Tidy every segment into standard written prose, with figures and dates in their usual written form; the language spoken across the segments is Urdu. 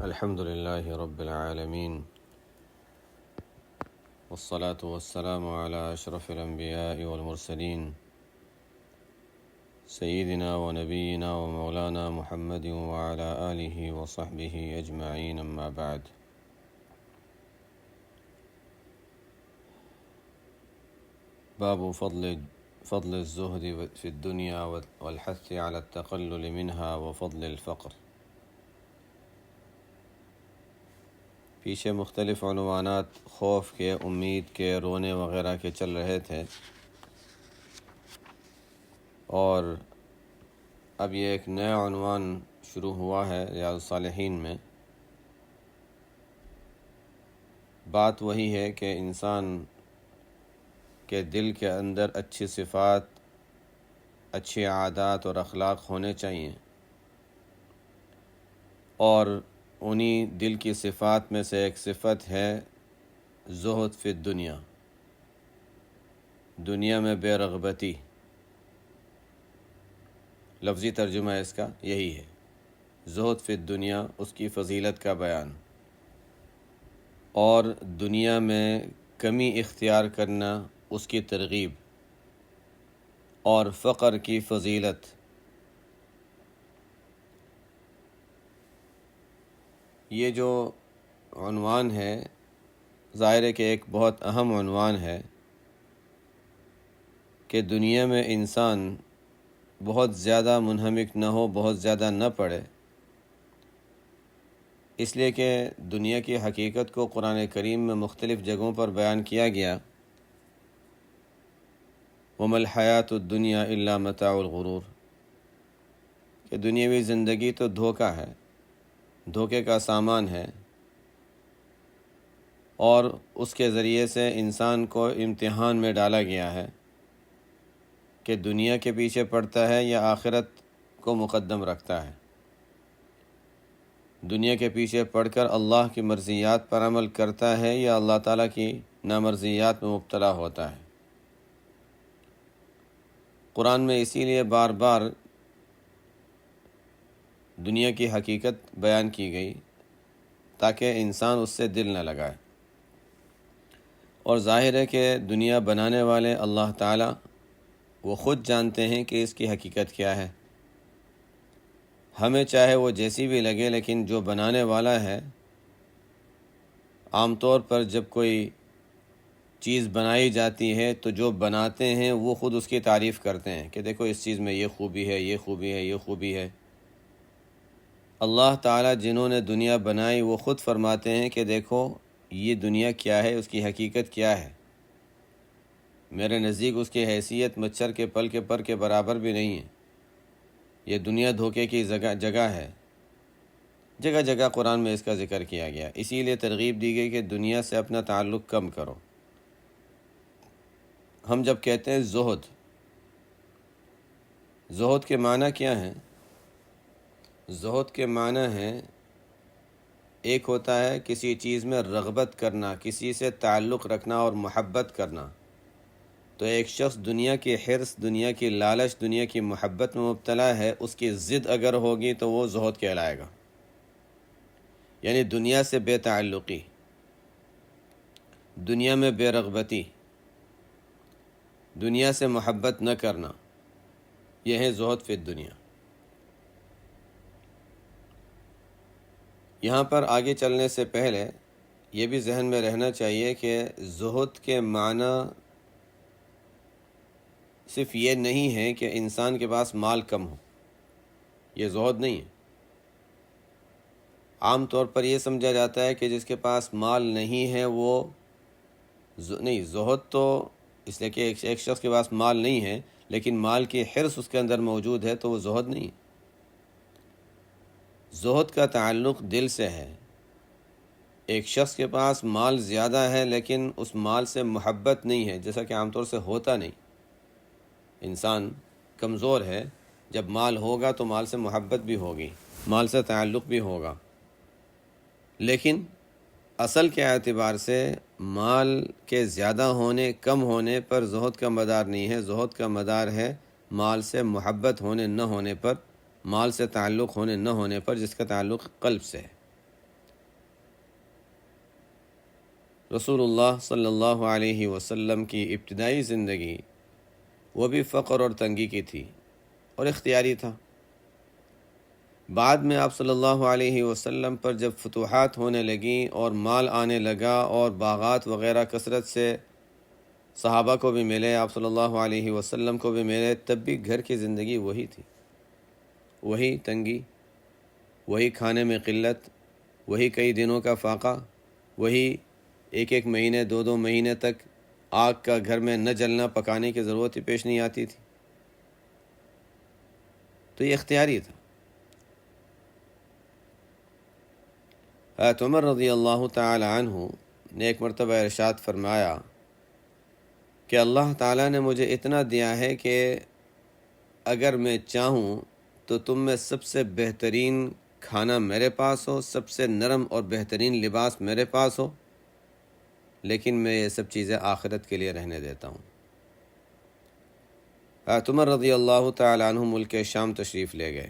الحمد لله رب العالمين، والصلاة والسلام على أشرف الأنبياء والمرسلين سيدنا ونبينا ومولانا محمد وعلى آله وصحبه أجمعين، أما بعد. باب فضل الزهد في الدنيا والحث على التقلل منها وفضل الفقر. پیچھے مختلف عنوانات خوف کے، امید کے، رونے وغیرہ کے چل رہے تھے، اور اب یہ ایک نیا عنوان شروع ہوا ہے ریاض الصالحین میں. بات وہی ہے کہ انسان کے دل کے اندر اچھی صفات، اچھی عادات اور اخلاق ہونے چاہیے، اور انہی دل کی صفات میں سے ایک صفت ہے زہد فی الدنیا، دنیا میں بے رغبتی. لفظی ترجمہ اس کا یہی ہے، زہد فی الدنیا، اس کی فضیلت کا بیان، اور دنیا میں کمی اختیار کرنا، اس کی ترغیب، اور فقر کی فضیلت. یہ جو عنوان ہے ظاہر ہے کہ ایک بہت اہم عنوان ہے کہ دنیا میں انسان بہت زیادہ منہمک نہ ہو، بہت زیادہ نہ پڑے، اس لیے کہ دنیا کی حقیقت کو قرآن کریم میں مختلف جگہوں پر بیان کیا گیا. وَمَا الْحَيَاةُ الدُّنْيَا إِلَّا مَتَاعُ الْغُرُورِ، کہ دنیاوی زندگی تو دھوکہ ہے، دھوکے کا سامان ہے، اور اس کے ذریعے سے انسان کو امتحان میں ڈالا گیا ہے کہ دنیا کے پیچھے پڑتا ہے یا آخرت کو مقدم رکھتا ہے. دنیا کے پیچھے پڑھ کر اللہ کی مرضیات پر عمل کرتا ہے یا اللہ تعالیٰ کی نامرضیات میں مبتلا ہوتا ہے. قرآن میں اسی لیے بار بار دنیا کی حقیقت بیان کی گئی تاکہ انسان اس سے دل نہ لگائے. اور ظاہر ہے کہ دنیا بنانے والے اللہ تعالیٰ وہ خود جانتے ہیں کہ اس کی حقیقت کیا ہے. ہمیں چاہے وہ جیسی بھی لگے، لیکن جو بنانے والا ہے، عام طور پر جب کوئی چیز بنائی جاتی ہے تو جو بناتے ہیں وہ خود اس کی تعریف کرتے ہیں کہ دیکھو اس چیز میں یہ خوبی ہے، یہ خوبی ہے، یہ خوبی ہے. اللہ تعالیٰ جنہوں نے دنیا بنائی وہ خود فرماتے ہیں کہ دیکھو یہ دنیا کیا ہے، اس کی حقیقت کیا ہے. میرے نزدیک اس کی حیثیت مچھر کے پل کے پر کے برابر بھی نہیں ہے. یہ دنیا دھوکے کی جگہ ہے. جگہ جگہ قرآن میں اس کا ذکر کیا گیا، اسی لیے ترغیب دی گئی کہ دنیا سے اپنا تعلق کم کرو. ہم جب کہتے ہیں زہد، زہد کے معنی کیا ہیں؟ زہد کے معنی ہے، ایک ہوتا ہے کسی چیز میں رغبت کرنا، کسی سے تعلق رکھنا اور محبت کرنا. تو ایک شخص دنیا کی حرص، دنیا کی لالچ، دنیا کی محبت میں مبتلا ہے، اس کی ضد اگر ہوگی تو وہ زہد کہلائے گا. یعنی دنیا سے بے تعلقی، دنیا میں بے رغبتی، دنیا سے محبت نہ کرنا، یہ ہے زہد فی الدنیا. یہاں پر آگے چلنے سے پہلے یہ بھی ذہن میں رہنا چاہیے کہ زہد کے معنی صرف یہ نہیں ہے کہ انسان کے پاس مال کم ہو، یہ زہد نہیں ہے. عام طور پر یہ سمجھا جاتا ہے کہ جس کے پاس مال نہیں ہے وہ نہیں. زہد تو اس لیے کہ ایک شخص کے پاس مال نہیں ہے لیکن مال کی حرص اس کے اندر موجود ہے تو وہ زہد نہیں. زہد کا تعلق دل سے ہے. ایک شخص کے پاس مال زیادہ ہے لیکن اس مال سے محبت نہیں ہے، جیسا کہ عام طور سے ہوتا نہیں. انسان کمزور ہے، جب مال ہوگا تو مال سے محبت بھی ہوگی، مال سے تعلق بھی ہوگا، لیکن اصل کے اعتبار سے مال کے زیادہ ہونے کم ہونے پر زہد کا مدار نہیں ہے. زہد کا مدار ہے مال سے محبت ہونے نہ ہونے پر، مال سے تعلق ہونے نہ ہونے پر، جس کا تعلق قلب سے ہے. رسول اللہ صلی اللہ علیہ وسلم کی ابتدائی زندگی وہ بھی فقر اور تنگی کی تھی اور اختیاری تھا۔ بعد میں آپ صلی اللہ علیہ وسلم پر جب فتوحات ہونے لگیں اور مال آنے لگا اور باغات وغیرہ کثرت سے صحابہ کو بھی ملے، آپ صلی اللہ علیہ وسلم کو بھی ملے، تب بھی گھر کی زندگی وہی تھی، وہی تنگی، وہی کھانے میں قلت، وہی کئی دنوں کا فاقہ، وہی ایک ایک مہینے 2 مہینے تک آگ کا گھر میں نہ جلنا، پکانے کی ضرورت ہی پیش نہیں آتی تھی۔ تو یہ اختیاری تھا۔ حضرت عمر رضی اللہ تعالی عنہ نے ایک مرتبہ ارشاد فرمایا کہ اللہ تعالیٰ نے مجھے اتنا دیا ہے کہ اگر میں چاہوں تو تم میں سب سے بہترین کھانا میرے پاس ہو، سب سے نرم اور بہترین لباس میرے پاس ہو، لیکن میں یہ سب چیزیں آخرت کے لیے رہنے دیتا ہوں۔ حضرت عمر رضی اللہ تعالی عنہ ملک شام تشریف لے گئے،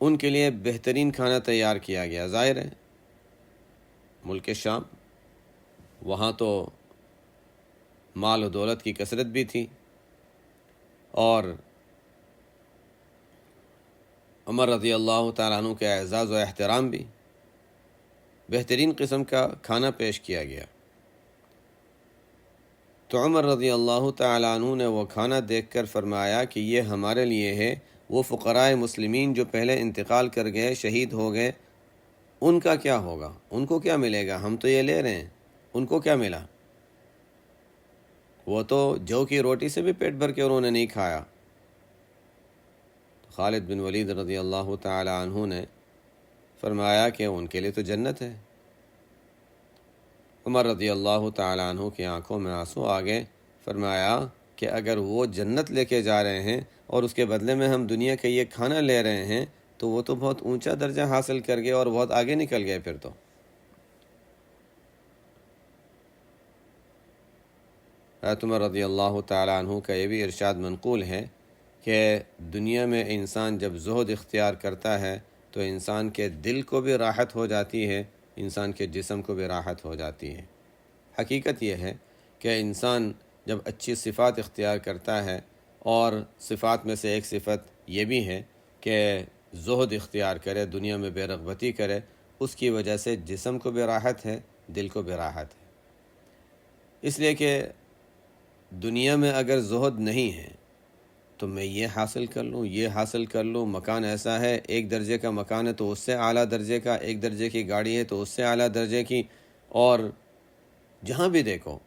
ان کے لیے بہترین کھانا تیار کیا گیا۔ ظاہر ہے ملک شام، وہاں تو مال و دولت کی کثرت بھی تھی، اور عمر رضی اللہ تعالیٰ عنہ کے اعزاز و احترام بھی، بہترین قسم کا کھانا پیش کیا گیا۔ تو عمر رضی اللہ تعالیٰ عنہ نے وہ کھانا دیکھ کر فرمایا کہ یہ ہمارے لیے ہے، وہ فقراء مسلمین جو پہلے انتقال کر گئے، شہید ہو گئے، ان کا کیا ہوگا، ان کو کیا ملے گا؟ ہم تو یہ لے رہے ہیں، ان کو کیا ملا؟ وہ تو جو کی روٹی سے بھی پیٹ بھر کے انہوں نے نہیں کھایا۔ خالد بن ولید رضی اللہ تعالی عنہ نے فرمایا کہ ان کے لیے تو جنت ہے۔ عمر رضی اللہ تعالی عنہ کی آنکھوں میں آنسو آ گئے، فرمایا کہ اگر وہ جنت لے کے جا رہے ہیں اور اس کے بدلے میں ہم دنیا کا یہ کھانا لے رہے ہیں تو وہ تو بہت اونچا درجہ حاصل کر گئے اور بہت آگے نکل گئے۔ پھر تو حضرت عمر رضی اللہ تعالی عنہ کا یہ بھی ارشاد منقول ہے کہ دنیا میں انسان جب زہد اختیار کرتا ہے تو انسان کے دل کو بھی راحت ہو جاتی ہے، انسان کے جسم کو بھی راحت ہو جاتی ہے۔ حقیقت یہ ہے کہ انسان جب اچھی صفات اختیار کرتا ہے، اور صفات میں سے ایک صفت یہ بھی ہے کہ زہد اختیار کرے، دنیا میں بے رغبتی کرے، اس کی وجہ سے جسم کو بھی راحت ہے، دل کو بھی راحت ہے۔ اس لیے کہ دنیا میں اگر زہد نہیں ہے تو میں یہ حاصل کر لوں، یہ حاصل کر لوں، مکان ایسا ہے، 1 درجے کا مکان ہے تو اس سے اعلیٰ درجے کا، 1 درجے کی گاڑی ہے تو اس سے اعلیٰ درجے کی، اور جہاں بھی دیکھو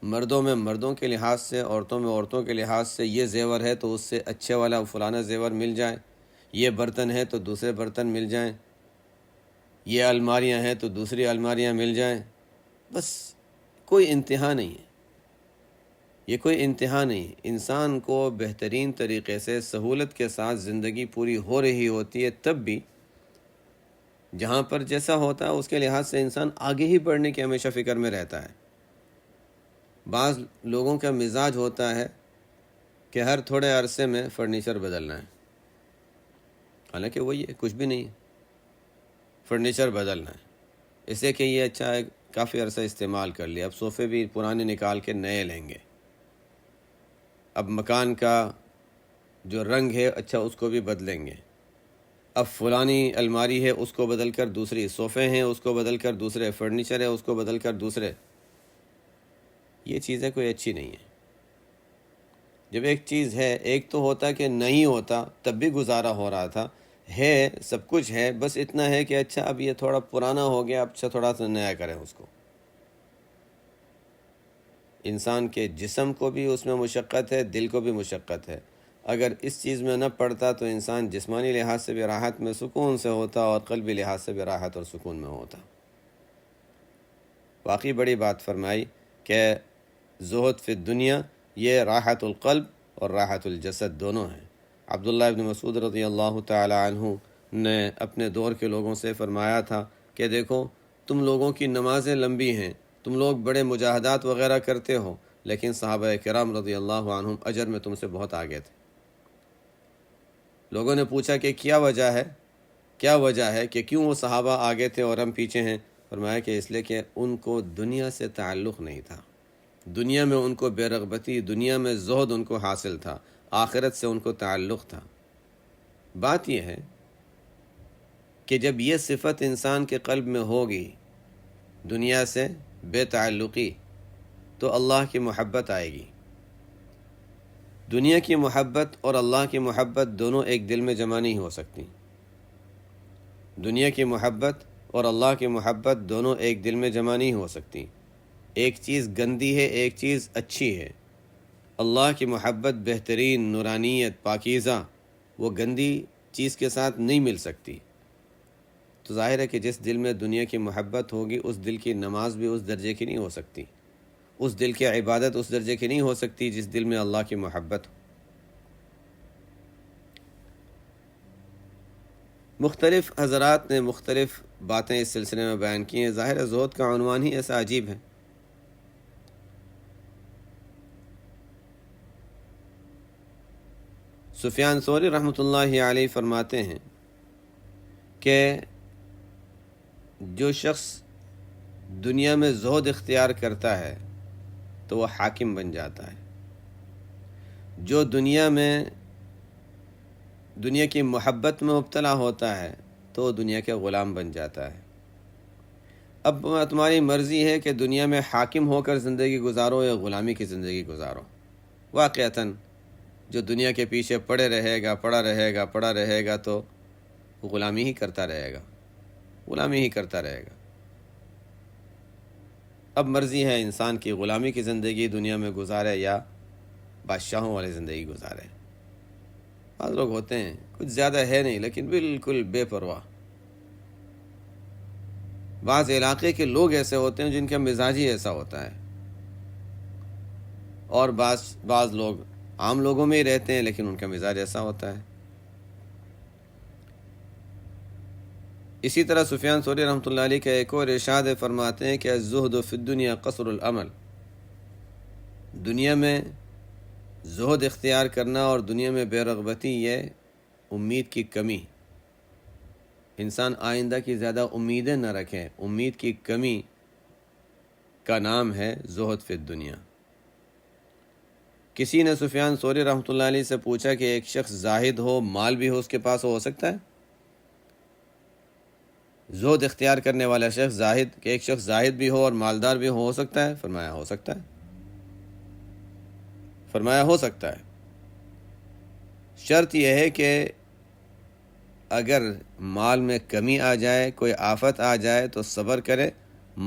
مردوں میں مردوں کے لحاظ سے، عورتوں میں عورتوں کے لحاظ سے یہ زیور ہے تو اس سے اچھے والا فلانا زیور مل جائے، یہ برتن ہے تو دوسرے برتن مل جائیں، یہ الماریاں ہیں تو دوسری الماریاں مل جائیں، بس کوئی انتہا نہیں ہے، یہ کوئی انتہا نہیں۔ انسان کو بہترین طریقے سے سہولت کے ساتھ زندگی پوری ہو رہی ہوتی ہے، تب بھی جہاں پر جیسا ہوتا ہے اس کے لحاظ سے انسان آگے ہی بڑھنے کی ہمیشہ فکر میں رہتا ہے۔ بعض لوگوں کا مزاج ہوتا ہے کہ ہر تھوڑے عرصے میں فرنیچر بدلنا ہے، حالانکہ وہی ہے، کچھ بھی نہیں ہے، فرنیچر بدلنا ہے، اس سے کہ یہ اچھا ہے کافی عرصہ استعمال کر لیا، اب صوفے بھی پرانے نکال کے نئے لیں گے، اب مکان کا جو رنگ ہے اچھا اس کو بھی بدلیں گے، اب فلانی الماری ہے اس کو بدل کر دوسری، صوفے ہیں اس کو بدل کر دوسرے، فرنیچر ہے اس کو بدل کر دوسرے۔ یہ چیزیں کوئی اچھی نہیں ہے۔ جب ایک چیز ہے، ایک تو ہوتا کہ نہیں ہوتا تب بھی گزارا ہو رہا تھا، ہے سب کچھ ہے، بس اتنا ہے کہ اچھا اب یہ تھوڑا پرانا ہو گیا، اب اچھا تھوڑا سا نیا کریں اس کو۔ انسان کے جسم کو بھی اس میں مشقت ہے، دل کو بھی مشقت ہے۔ اگر اس چیز میں نہ پڑتا تو انسان جسمانی لحاظ سے بھی راحت میں سکون سے ہوتا اور قلبی لحاظ سے بھی راحت اور سکون میں ہوتا۔ واقعی بڑی بات فرمائی کہ زہد فی الدنیا یہ راحت القلب اور راحت الجسد دونوں ہیں۔ عبداللہ ابن مسعود رضی اللہ تعالی عنہ نے اپنے دور کے لوگوں سے فرمایا تھا کہ دیکھو تم لوگوں کی نمازیں لمبی ہیں، تم لوگ بڑے مجاہدات وغیرہ کرتے ہو، لیکن صحابہ کرام رضی اللہ عنہم اجر میں تم سے بہت آگے تھے۔ لوگوں نے پوچھا کہ کیا وجہ ہے کہ کیوں وہ صحابہ آگے تھے اور ہم پیچھے ہیں؟ فرمایا کہ اس لیے کہ ان کو دنیا سے تعلق نہیں تھا، دنیا میں ان کو بے رغبتی، دنیا میں زہد ان کو حاصل تھا، آخرت سے ان کو تعلق تھا۔ بات یہ ہے کہ جب یہ صفت انسان کے قلب میں ہوگی، دنیا سے بے تعلقی، تو اللہ کی محبت آئے گی۔ دنیا کی محبت اور اللہ کی محبت دونوں ایک دل میں جمع نہیں ہو سکتی۔ دنیا کی محبت اور اللہ کی محبت دونوں ایک دل میں جمع نہیں ہو سکتی۔ ایک چیز گندی ہے، ایک چیز اچھی ہے۔ اللہ کی محبت بہترین، نورانیت، پاکیزہ، وہ گندی چیز کے ساتھ نہیں مل سکتی۔ تو ظاہر ہے کہ جس دل میں دنیا کی محبت ہوگی، اس دل کی نماز بھی اس درجے کی نہیں ہو سکتی، اس دل کی عبادت اس درجے کی نہیں ہو سکتی جس دل میں اللہ کی محبت ہو۔ مختلف حضرات نے مختلف باتیں اس سلسلے میں بیان کی ہیں۔ ظاہر ہے زہد کا عنوان ہی ایسا عجیب ہے۔ سفیان ثوری رحمۃ اللہ علیہ فرماتے ہیں کہ جو شخص دنیا میں زہد اختیار کرتا ہے تو وہ حاکم بن جاتا ہے، جو دنیا کی محبت میں مبتلا ہوتا ہے تو وہ دنیا کے غلام بن جاتا ہے۔ اب تمہاری مرضی ہے کہ دنیا میں حاکم ہو کر زندگی گزارو یا غلامی کی زندگی گزارو۔ واقعتاً جو دنیا کے پیچھے پڑا رہے گا تو غلامی ہی کرتا رہے گا۔ اب مرضی ہے انسان کی غلامی کی زندگی دنیا میں گزارے یا بادشاہوں والی زندگی گزارے۔ بعض لوگ ہوتے ہیں، کچھ زیادہ ہے نہیں لیکن بالکل بے پرواہ۔ بعض علاقے کے لوگ ایسے ہوتے ہیں جن کا مزاج ہی ایسا ہوتا ہے، اور بعض لوگ عام لوگوں میں ہی رہتے ہیں لیکن ان کا مزاج ایسا ہوتا ہے۔ اسی طرح سفیان ثوری رحمۃ اللہ علیہ کا ایک اور ارشاد فرماتے ہیں کہ الزہد فی الدنیا قصر العمل، دنیا میں زہد اختیار کرنا اور دنیا میں بے رغبتی، یہ امید کی کمی۔ انسان آئندہ کی زیادہ امیدیں نہ رکھے، امید کی کمی کا نام ہے زہد فی الدنیا۔ کسی نے سفیان ثوری رحمۃ اللہ علیہ سے پوچھا کہ ایک شخص زاہد ہو، مال بھی ہو اس کے پاس، ہو سکتا ہے؟ زہد اختیار کرنے والا شخص زاہد، کہ ایک شخص زاہد بھی ہو اور مالدار بھی ہو سکتا ہے؟ فرمایا ہو سکتا ہے۔ شرط یہ ہے کہ اگر مال میں کمی آ جائے، کوئی آفت آ جائے تو صبر کرے،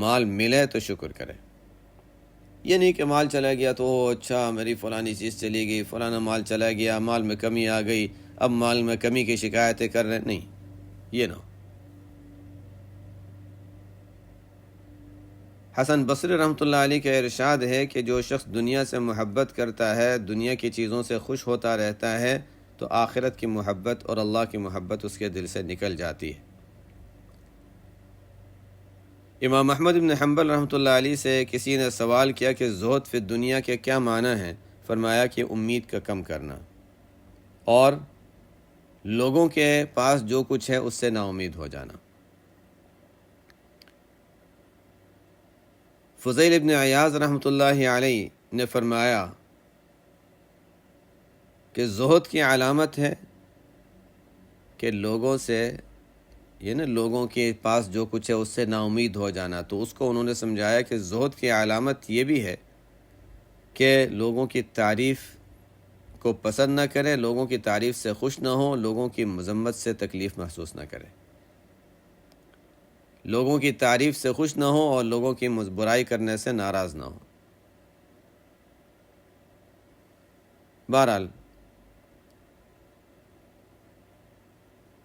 مال ملے تو شکر کرے۔ یہ نہیں کہ مال چلا گیا تو اچھا میری فلانی چیز چلی گئی، فلانا مال چلا گیا، مال میں کمی آ گئی، اب مال میں کمی کی شکایتیں کر رہے ہیں، نہیں، یہ نہ ہو۔ حسن بصری رحمۃ اللہ علیہ کا ارشاد ہے کہ جو شخص دنیا سے محبت کرتا ہے، دنیا کی چیزوں سے خوش ہوتا رہتا ہے، تو آخرت کی محبت اور اللہ کی محبت اس کے دل سے نکل جاتی ہے۔ امام احمد بن حنبل رحمۃ اللہ علیہ سے کسی نے سوال کیا کہ زہد فی دنیا کے کیا معنی ہیں؟ فرمایا کہ امید کا کم کرنا اور لوگوں کے پاس جو کچھ ہے اس سے نا امید ہو جانا۔ فضیل ابن عیاض رحمۃ اللہ علیہ نے فرمایا کہ زہد کی علامت ہے کہ لوگوں کے پاس جو کچھ ہے اس سے نا امید ہو جانا۔ تو اس کو انہوں نے سمجھایا کہ زہد کی علامت یہ بھی ہے کہ لوگوں کی تعریف کو پسند نہ کرے، لوگوں کی تعریف سے خوش نہ ہو، لوگوں کی مذمت سے تکلیف محسوس نہ کرے، لوگوں کی تعریف سے خوش نہ ہو اور لوگوں کی برائی کرنے سے ناراض نہ ہو۔ بہرحال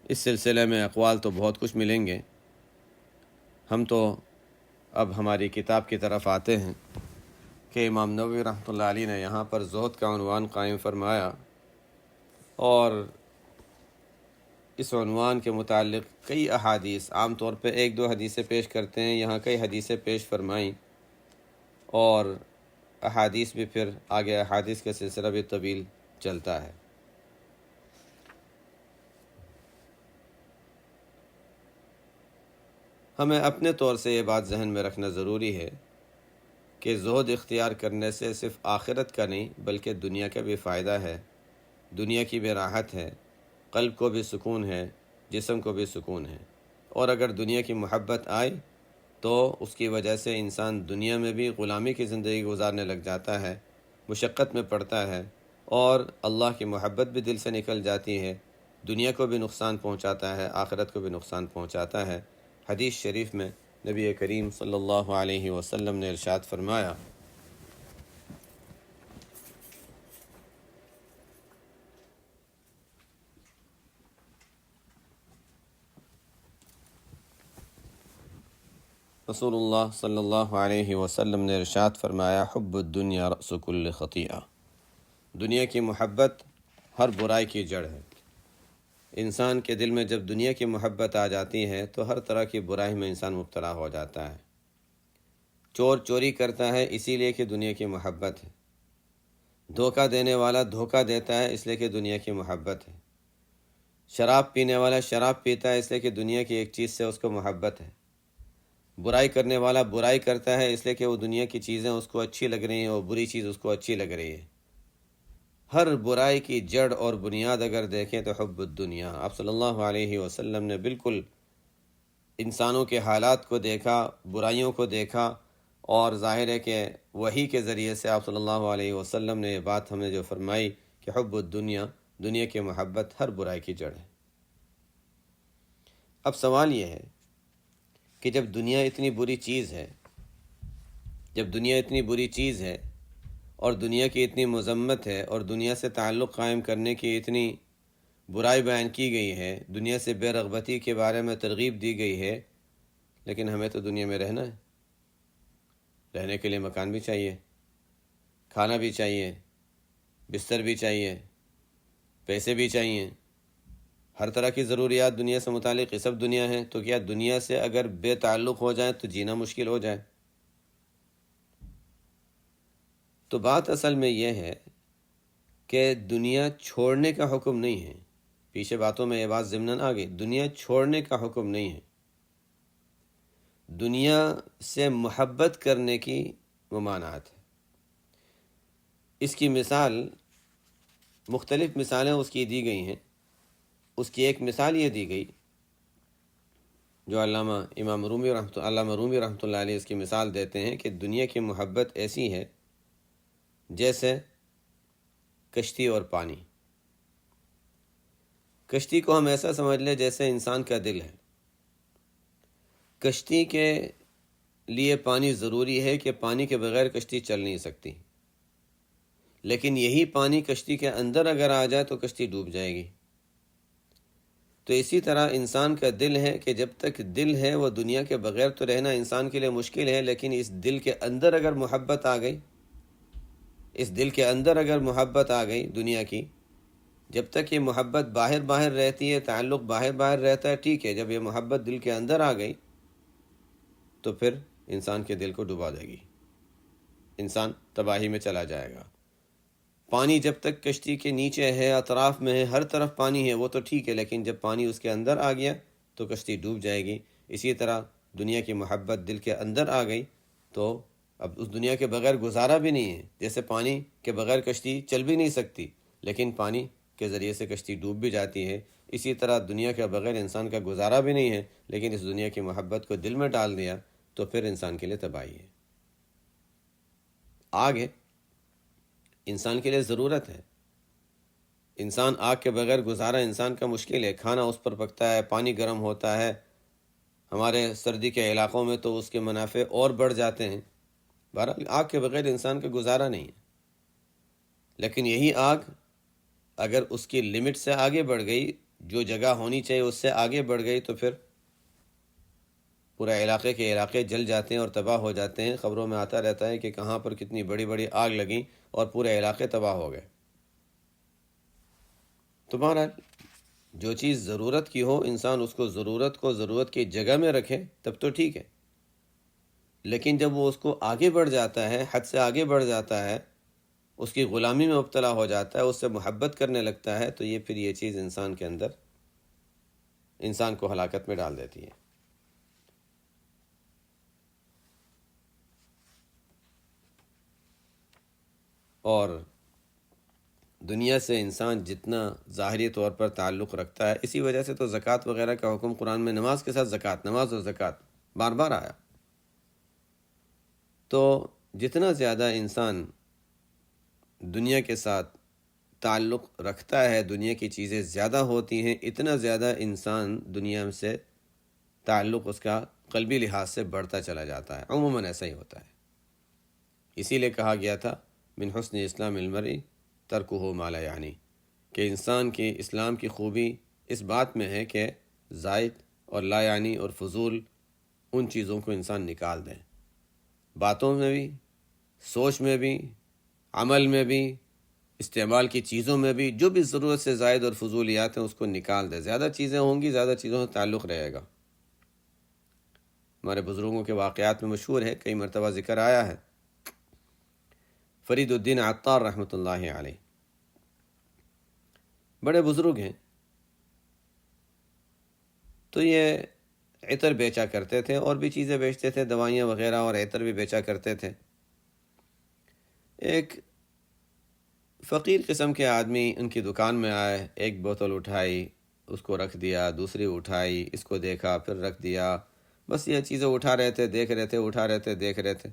اس سلسلے میں اقوال تو بہت کچھ ملیں گے، ہم تو اب ہماری کتاب کی طرف آتے ہیں کہ امام نووی رحمۃ اللہ علیہ نے یہاں پر زہد کا عنوان قائم فرمایا، اور اس عنوان کے متعلق کئی احادیث، عام طور پہ ایک دو حدیثیں پیش کرتے ہیں، یہاں کئی حدیثیں پیش فرمائیں، اور احادیث بھی پھر آگے احادیث کا سلسلہ بھی طویل چلتا ہے۔ ہمیں اپنے طور سے یہ بات ذہن میں رکھنا ضروری ہے کہ زہد اختیار کرنے سے صرف آخرت کا نہیں بلکہ دنیا کا بھی فائدہ ہے، دنیا کی بھی راحت ہے، قلب کو بھی سکون ہے، جسم کو بھی سکون ہے۔ اور اگر دنیا کی محبت آئے تو اس کی وجہ سے انسان دنیا میں بھی غلامی کی زندگی گزارنے لگ جاتا ہے، مشقت میں پڑتا ہے، اور اللہ کی محبت بھی دل سے نکل جاتی ہے، دنیا کو بھی نقصان پہنچاتا ہے، آخرت کو بھی نقصان پہنچاتا ہے۔ حدیث شریف میں نبی کریم صلی اللہ علیہ وسلم نے ارشاد فرمایا، رسول اللہ صلی اللہ علیہ وسلم نے ارشاد فرمایا، حب الدنیا رأس کل خطیئہ، دنیا کی محبت ہر برائی کی جڑ ہے۔ انسان کے دل میں جب دنیا کی محبت آ جاتی ہے تو ہر طرح کی برائی میں انسان مبتلا ہو جاتا ہے۔ چور چوری کرتا ہے اسی لیے کہ دنیا کی محبت ہے، دھوکہ دینے والا دھوکہ دیتا ہے اس لیے کہ دنیا کی محبت ہے، شراب پینے والا شراب پیتا ہے اس لیے کہ دنیا کی ایک چیز سے اس کو محبت ہے، برائی کرنے والا برائی کرتا ہے اس لیے کہ وہ دنیا کی چیزیں اس کو اچھی لگ رہی ہیں اور بری چیز اس کو اچھی لگ رہی ہے۔ ہر برائی کی جڑ اور بنیاد اگر دیکھیں تو حب الدنیا۔ آپ صلی اللہ علیہ وسلم نے بالکل انسانوں کے حالات کو دیکھا، برائیوں کو دیکھا، اور ظاہر ہے کہ وحی کے ذریعے سے آپ صلی اللہ علیہ وسلم نے یہ بات ہمیں جو فرمائی کہ حب الدنیا، دنیا کی محبت ہر برائی کی جڑ ہے۔ اب سوال یہ ہے کہ جب دنیا اتنی بری چیز ہے، جب دنیا اتنی بری چیز ہے اور دنیا کی اتنی مذمت ہے اور دنیا سے تعلق قائم کرنے کی اتنی برائی بیان کی گئی ہے، دنیا سے بے رغبتی کے بارے میں ترغیب دی گئی ہے، لیکن ہمیں تو دنیا میں رہنا ہے، رہنے کے لیے مکان بھی چاہیے، کھانا بھی چاہیے، بستر بھی چاہیے، پیسے بھی چاہیے، ہر طرح کی ضروریات دنیا سے متعلق یہ سب دنیا ہے، تو کیا دنیا سے اگر بے تعلق ہو جائے تو جینا مشکل ہو جائے؟ تو بات اصل میں یہ ہے کہ دنیا چھوڑنے کا حکم نہیں ہے، پیچھے باتوں میں یہ بات ضمناً آ گئی، دنیا چھوڑنے کا حکم نہیں ہے، دنیا سے محبت کرنے کی ممانعت ہے۔ اس کی مثال، مختلف مثالیں اس کی دی گئی ہیں، اس کی ایک مثال یہ دی گئی جو علامہ رومی رحمۃ اللہ علیہ اس کی مثال دیتے ہیں کہ دنیا کی محبت ایسی ہے جیسے کشتی اور پانی۔ کشتی کو ہم ایسا سمجھ لیں جیسے انسان کا دل ہے۔ کشتی کے لیے پانی ضروری ہے کہ پانی کے بغیر کشتی چل نہیں سکتی، لیکن یہی پانی کشتی کے اندر اگر آ جائے تو کشتی ڈوب جائے گی۔ تو اسی طرح انسان کا دل ہے کہ جب تک دل ہے وہ دنیا کے بغیر تو رہنا انسان کے لیے مشکل ہے، لیکن اس دل کے اندر اگر محبت آ گئی، اس دل کے اندر اگر محبت آ گئی دنیا کی، جب تک یہ محبت باہر رہتی ہے، تعلق باہر رہتا ہے، ٹھیک ہے، جب یہ محبت دل کے اندر آ گئی تو پھر انسان کے دل کو ڈبا دے گی، انسان تباہی میں چلا جائے گا۔ پانی جب تک کشتی کے نیچے ہے، اطراف میں ہے، ہر طرف پانی ہے، وہ تو ٹھیک ہے، لیکن جب پانی اس کے اندر آ گیا تو کشتی ڈوب جائے گی۔ اسی طرح دنیا کی محبت دل کے اندر آ گئی تو اب اس دنیا کے بغیر گزارا بھی نہیں ہے، جیسے پانی کے بغیر کشتی چل بھی نہیں سکتی، لیکن پانی کے ذریعے سے کشتی ڈوب بھی جاتی ہے۔ اسی طرح دنیا کے بغیر انسان کا گزارا بھی نہیں ہے، لیکن اس دنیا کی محبت کو دل میں ڈال دیا تو پھر انسان کے لیے تباہی ہے۔ آگ ہے، انسان کے لیے ضرورت ہے، انسان آگ کے بغیر گزارا انسان کا مشکل ہے، کھانا اس پر پکتا ہے، پانی گرم ہوتا ہے، ہمارے سردی کے علاقوں میں تو اس کے منافع اور بڑھ جاتے ہیں۔ بہرحال آگ کے بغیر انسان کا گزارا نہیں ہے، لیکن یہی آگ اگر اس کی لمٹ سے آگے بڑھ گئی، جو جگہ ہونی چاہیے اس سے آگے بڑھ گئی تو پھر پورے علاقے کے علاقے جل جاتے ہیں اور تباہ ہو جاتے ہیں۔ خبروں میں آتا رہتا ہے کہ کہاں پر کتنی بڑی بڑی آگ لگیں اور پورے علاقے تباہ ہو گئے۔ تو بہرحال جو چیز ضرورت کی ہو، انسان اس کو ضرورت کی جگہ میں رکھے تب تو ٹھیک ہے، لیکن جب وہ اس کو آگے بڑھ جاتا ہے، حد سے آگے بڑھ جاتا ہے، اس کی غلامی میں مبتلا ہو جاتا ہے، اس سے محبت کرنے لگتا ہے، تو پھر یہ چیز انسان کے اندر انسان کو ہلاکت میں ڈال دیتی ہے۔ اور دنیا سے انسان جتنا ظاہری طور پر تعلق رکھتا ہے، اسی وجہ سے تو زکوٰۃ وغیرہ کا حکم قرآن میں نماز کے ساتھ زکوٰۃ، نماز اور زکوٰۃ بار بار آیا۔ تو جتنا زیادہ انسان دنیا کے ساتھ تعلق رکھتا ہے، دنیا کی چیزیں زیادہ ہوتی ہیں، اتنا زیادہ انسان دنیا سے تعلق اس کا قلبی لحاظ سے بڑھتا چلا جاتا ہے۔ عموماً ایسا ہی ہوتا ہے۔ اسی لیے کہا گیا تھا من حسن اسلام المرء ترکہ ما لا یعنی، کہ انسان کی اسلام کی خوبی اس بات میں ہے کہ زائد اور لا یعنی اور فضول ان چیزوں کو انسان نکال دیں، باتوں میں بھی، سوچ میں بھی، عمل میں بھی، استعمال کی چیزوں میں بھی، جو بھی ضرورت سے زائد اور فضولیات ہیں اس کو نکال دیں۔ زیادہ چیزیں ہوں گی، زیادہ چیزوں سے تعلق رہے گا۔ ہمارے بزرگوں کے واقعات میں مشہور ہے، کئی مرتبہ ذکر آیا ہے۔ فرید الدین عطار رحمۃ اللہ علیہ بڑے بزرگ ہیں، تو یہ عطر بیچا کرتے تھے اور بھی چیزیں بیچتے تھے، دوائیاں وغیرہ، اور عطر بھی بیچا کرتے تھے۔ ایک فقیر قسم کے آدمی ان کی دکان میں آئے، ایک بوتل اٹھائی، اس کو رکھ دیا، دوسری اٹھائی، اس کو دیکھا، پھر رکھ دیا، بس یہ چیزیں اٹھا رہے تھے، دیکھ رہے تھے، اٹھا رہے تھے، دیکھ رہے تھے۔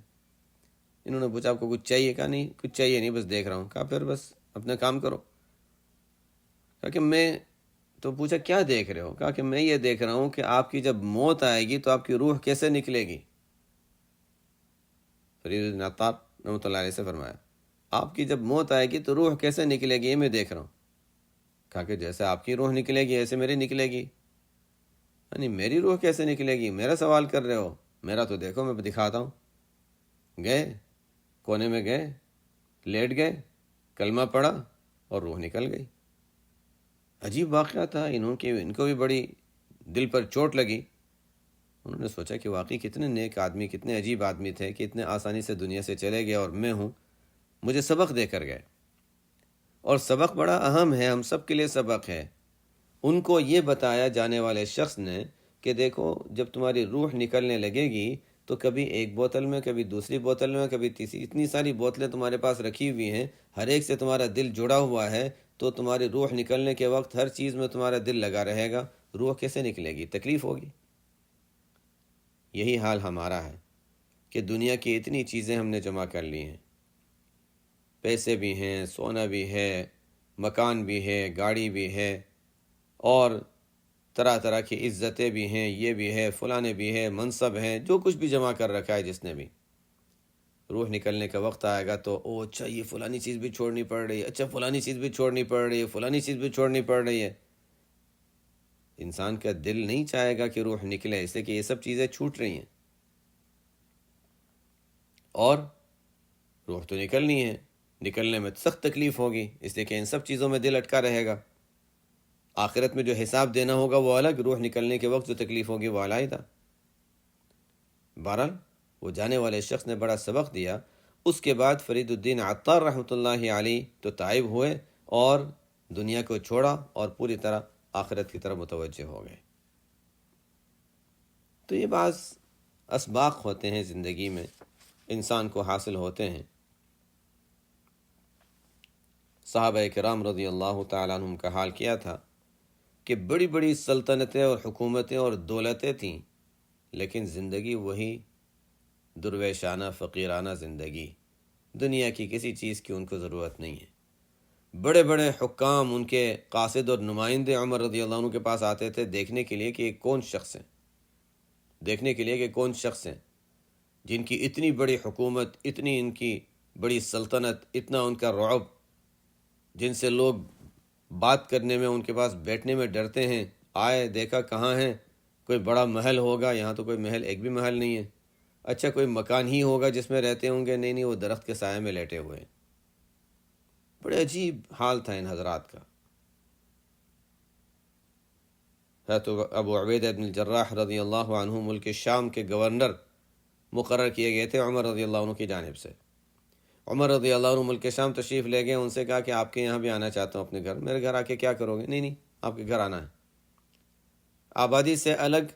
انہوں نے پوچھا آپ کو کچھ چاہیے؟ کہا نہیں کچھ چاہیے نہیں، بس دیکھ رہا ہوں۔ کہا پھر بس اپنا کام کرو۔ کہا کہ میں تو پوچھا کیا دیکھ رہے ہو؟ کہا کہ میں یہ دیکھ رہا ہوں کہ آپ کی جب موت آئے گی تو آپ کی روح کیسے نکلے گی؟ فرید الدین عطار رحمۃ اللہ علیہ سے فرمایا آپ کی جب موت آئے گی تو روح کیسے نکلے گی، یہ میں دیکھ رہا ہوں۔ کہا کہ جیسے آپ کی روح نکلے گی ایسے میری نکلے گی۔ یعنی میری روح کیسے نکلے گی؟ میرا سوال کر رہے ہو؟ میرا تو دیکھو میں دکھاتا ہوں۔ گئے کونے میں، گئے لیٹ گئے، کلمہ پڑھا اور روح نکل گئی۔ عجیب واقعہ تھا، ان کو بھی بڑی دل پر چوٹ لگی۔ انہوں نے سوچا کہ واقعی کتنے نیک آدمی، کتنے عجیب آدمی تھے کہ اتنے آسانی سے دنیا سے چلے گئے، اور میں ہوں، مجھے سبق دے کر گئے۔ اور سبق بڑا اہم ہے، ہم سب کے لیے سبق ہے۔ ان کو یہ بتایا جانے والے شخص نے کہ دیکھو جب تمہاری روح نکلنے لگے گی تو کبھی ایک بوتل میں، کبھی دوسری بوتل میں، کبھی تیسری، اتنی ساری بوتلیں تمہارے پاس رکھی ہوئی ہیں، ہر ایک سے تمہارا دل جڑا ہوا ہے، تو تمہاری روح نکلنے کے وقت ہر چیز میں تمہارا دل لگا رہے گا، روح کیسے نکلے گی؟ تکلیف ہوگی۔ یہی حال ہمارا ہے کہ دنیا کی اتنی چیزیں ہم نے جمع کر لی ہیں، پیسے بھی ہیں، سونا بھی ہے، مکان بھی ہے، گاڑی بھی ہے، اور طرح طرح کی عزتیں بھی ہیں، یہ بھی ہے، فلانے بھی ہے، منصب ہیں، جو کچھ بھی جمع کر رکھا ہے جس نے بھی۔ روح نکلنے کا وقت آئے گا تو اچھا یہ فلانی چیز بھی چھوڑنی پڑ رہی ہے، اچھا فلانی چیز بھی چھوڑنی پڑ رہی ہے، فلانی چیز بھی چھوڑنی پڑ رہی ہے۔ انسان کا دل نہیں چاہے گا کہ روح نکلے، اس لیے کہ یہ سب چیزیں چھوٹ رہی ہیں، اور روح تو نکلنی ہے، نکلنے میں سخت تکلیف ہوگی، اس لیے کہ ان سب چیزوں میں دل اٹکا رہے گا۔ آخرت میں جو حساب دینا ہوگا وہ الگ، روح نکلنے کے وقت جو تکلیف ہوگی وہ علیحدہ۔ بہرحال وہ جانے والے شخص نے بڑا سبق دیا۔ اس کے بعد فرید الدین عطار رحمۃ اللہ علیہ تو تائب ہوئے اور دنیا کو چھوڑا اور پوری طرح آخرت کی طرف متوجہ ہو گئے۔ تو یہ بعض اسباق ہوتے ہیں زندگی میں، انسان کو حاصل ہوتے ہیں۔ صحابہ کرام رضی اللہ تعالیٰ عنہم کا حال کیا تھا کہ بڑی بڑی سلطنتیں اور حکومتیں اور دولتیں تھیں، لیکن زندگی وہی درویشانہ فقیرانہ زندگی، دنیا کی کسی چیز کی ان کو ضرورت نہیں ہے۔ بڑے بڑے حکام، ان کے قاصد اور نمائندے عمر رضی اللہ عنہ کے پاس آتے تھے دیکھنے کے لیے کہ یہ کون شخص ہیں، دیکھنے کے لیے کہ کون شخص ہیں جن کی اتنی بڑی حکومت، اتنی ان کی بڑی سلطنت، اتنا ان کا رعب، جن سے لوگ بات کرنے میں، ان کے پاس بیٹھنے میں ڈرتے ہیں۔ آئے دیکھا کہاں ہیں، کوئی بڑا محل ہوگا، یہاں تو کوئی محل، ایک بھی محل نہیں ہے۔ اچھا کوئی مکان ہی ہوگا جس میں رہتے ہوں گے، نہیں وہ درخت کے سائے میں لیٹے ہوئے ہیں۔ بڑے عجیب حال تھا ان حضرات کا۔ حضرت ابو عبیدہ بن الجراح رضی اللہ عنہ ملک شام کے گورنر مقرر کیے گئے تھے عمر رضی اللہ عنہ کی جانب سے۔ عمر رضی اللہ عنہ ملک شام تشریف لے گئے، ان سے کہا کہ آپ کے یہاں بھی آنا چاہتا ہوں اپنے گھر، میرے گھر آ کے کیا کرو گے؟ نہیں آپ کے گھر آنا ہے۔ آبادی سے الگ